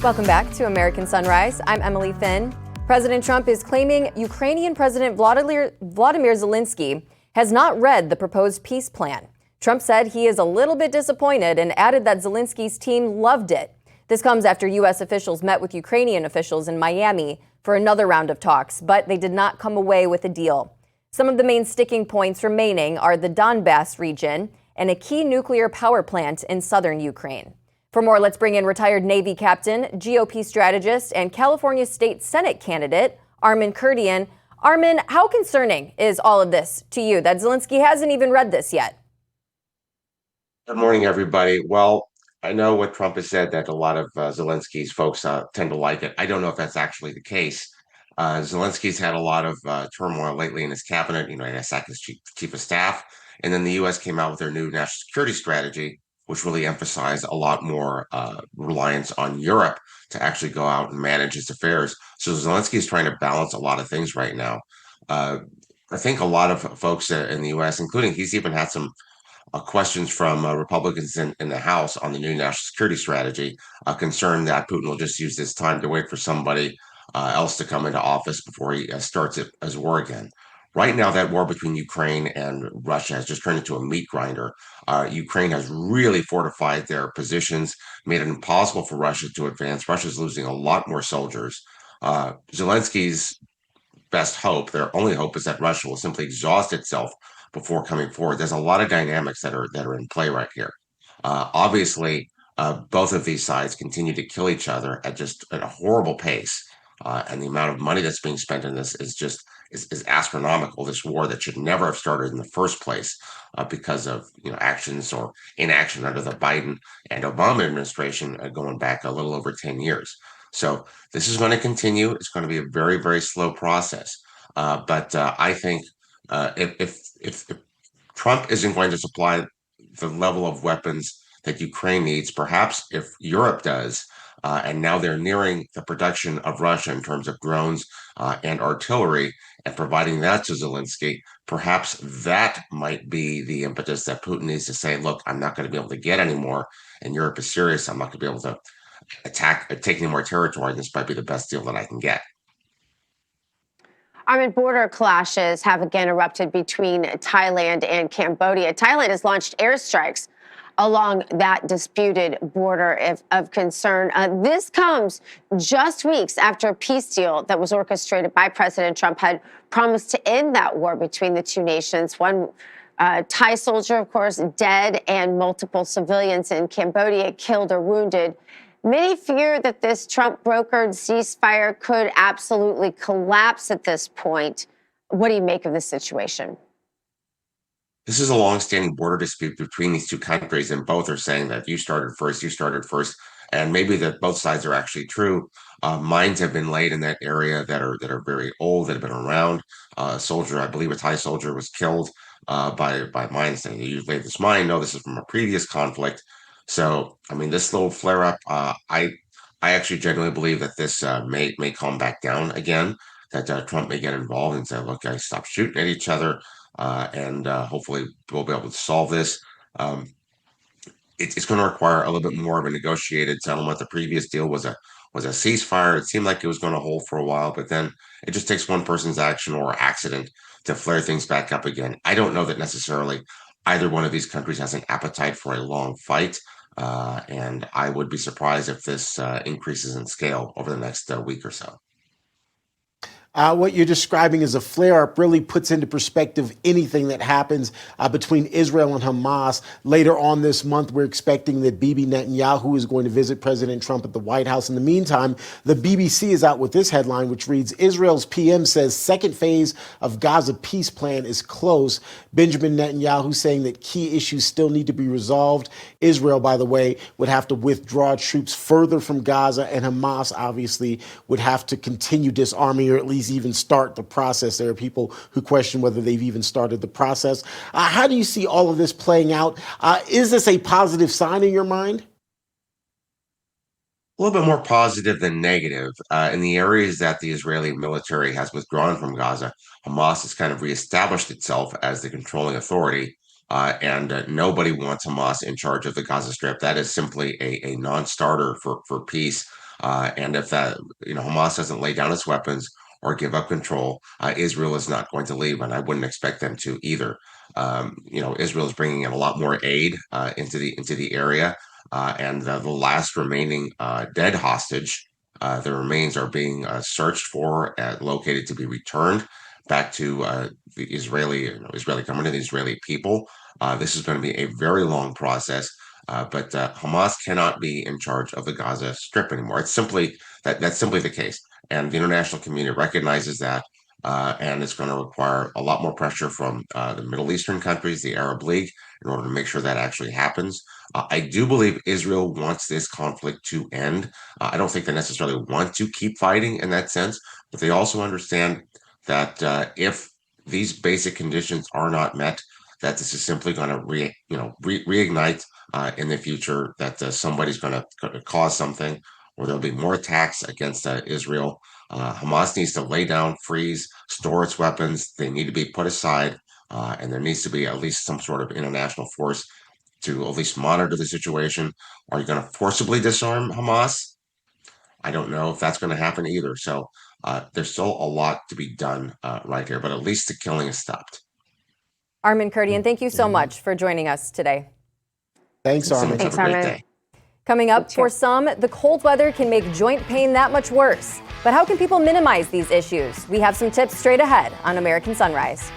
Welcome back to American Sunrise. I'm Emily Finn. President Trump is claiming Ukrainian President Volodymyr Zelensky has not read the proposed peace plan. Trump said he is a little bit disappointed and added that Zelensky's team loved it. This comes after U.S. officials met with Ukrainian officials in Miami for another round of talks, but they did not come away with a deal. Some of the main sticking points remaining are the Donbass region and a key nuclear power plant in southern Ukraine. For more, let's bring in retired Navy captain, GOP strategist, and California State Senate candidate, Armon Kardjian. Armon, how concerning is all of this to you that Zelensky hasn't even read this yet? Good morning, everybody. Well, I know what Trump has said that a lot of Zelensky's folks tend to like it. I don't know if that's actually the case. Zelensky's had a lot of turmoil lately in his cabinet. You know, he had his chief of staff, and then the U.S. came out with their new national security strategy, which really emphasized a lot more reliance on Europe to actually go out and manage its affairs. So Zelensky is trying to balance a lot of things right now. Uh, I think a lot of folks in the U.S., including he's even had some questions from Republicans in the House on the new national security strategy, concerned that Putin will just use this time to wait for somebody else to come into office before he starts it as war again. Right now, that war between Ukraine and Russia has just turned into a meat grinder. Ukraine has really fortified their positions, made it impossible for Russia to advance. Russia's losing a lot more soldiers. Zelensky's best hope, their only hope, is that Russia will simply exhaust itself before coming forward. There's a lot of dynamics that are in play right here. Obviously, both of these sides continue to kill each other at a horrible pace, and the amount of money that's being spent in this is astronomical. This war that should never have started in the first place because of actions or inaction under the Biden and Obama administration going back a little over 10 years. So this is going to continue. It's going to be a very, very slow process. But I think if Trump isn't going to supply the level of weapons that Ukraine needs, perhaps if Europe does, and now they're nearing the production of Russia in terms of drones and artillery, and providing that to Zelensky, perhaps that might be the impetus that Putin needs to say, look, I'm not going to be able to get any more, and Europe is serious. I'm not going to be able to take any more territory. This might be the best deal that I can get. Armed border clashes have again erupted between Thailand and Cambodia. Thailand has launched airstrikes along that disputed border of concern. This comes just weeks after a peace deal that was orchestrated by President Trump had promised to end that war between the two nations. One Thai soldier, of course, dead, and multiple civilians in Cambodia killed or wounded. Many fear that this Trump-brokered ceasefire could absolutely collapse at this point. What do you make of this situation? This is a long-standing border dispute between these two countries, and both are saying that you started first, and maybe that both sides are actually true. Mines have been laid in that area that are very old, that have been around. A soldier, I believe a Thai soldier, was killed by mines. Saying you laid this mine. No, this is from a previous conflict. So, I mean, this little flare-up, I actually genuinely believe that this may calm back down again. That Trump may get involved and say, "Look, guys, stop shooting at each other." And hopefully we'll be able to solve this. It's going to require a little bit more of a negotiated settlement. The previous deal was a ceasefire. It seemed like it was going to hold for a while, but then it just takes one person's action or accident to flare things back up again. I don't know that necessarily either one of these countries has an appetite for a long fight, and I would be surprised if this increases in scale over the next week or so. What you're describing as a flare-up really puts into perspective anything that happens between Israel and Hamas. Later on this month, we're expecting that Bibi Netanyahu is going to visit President Trump at the White House. In the meantime, the BBC is out with this headline, which reads, Israel's PM says second phase of Gaza peace plan is close. Benjamin Netanyahu saying that key issues still need to be resolved. Israel, by the way, would have to withdraw troops further from Gaza, and Hamas obviously would have to continue disarming, or at least even start the process. There are people who question whether they've even started the process. How do you see all of this playing out? Is this a positive sign in your mind? A little bit more positive than negative. In the areas that the Israeli military has withdrawn from Gaza, Hamas has kind of reestablished itself as the controlling authority, and nobody wants Hamas in charge of the Gaza Strip. That is simply a non-starter for peace. And if that, Hamas doesn't lay down its weapons or give up control, Israel is not going to leave, and I wouldn't expect them to either. Israel is bringing in a lot more aid into the area, and the last remaining dead hostage, the remains are being searched for, located to be returned back to the Israeli government and the Israeli people. This is going to be a very long process, but Hamas cannot be in charge of the Gaza Strip anymore. It's simply that's simply the case, and the international community recognizes that. And it's going to require a lot more pressure from the Middle Eastern countries, the Arab League, in order to make sure that actually happens. I do believe Israel wants this conflict to end. I don't think they necessarily want to keep fighting in that sense, but they also understand that if these basic conditions are not met, that this is simply going to reignite in the future. That somebody's going to cause something, or there'll be more attacks against Israel. Hamas needs to lay down, freeze, store its weapons. They need to be put aside, and there needs to be at least some sort of international force to at least monitor the situation. Are you going to forcibly disarm Hamas? I don't know if that's going to happen either. So there's still a lot to be done right here, but at least the killing is stopped. Armon Kardjian, thank you so much for joining us today. Thanks, Armon. Have a great day. Coming up, for some, the cold weather can make joint pain that much worse. But how can people minimize these issues? We have some tips straight ahead on American Sunrise.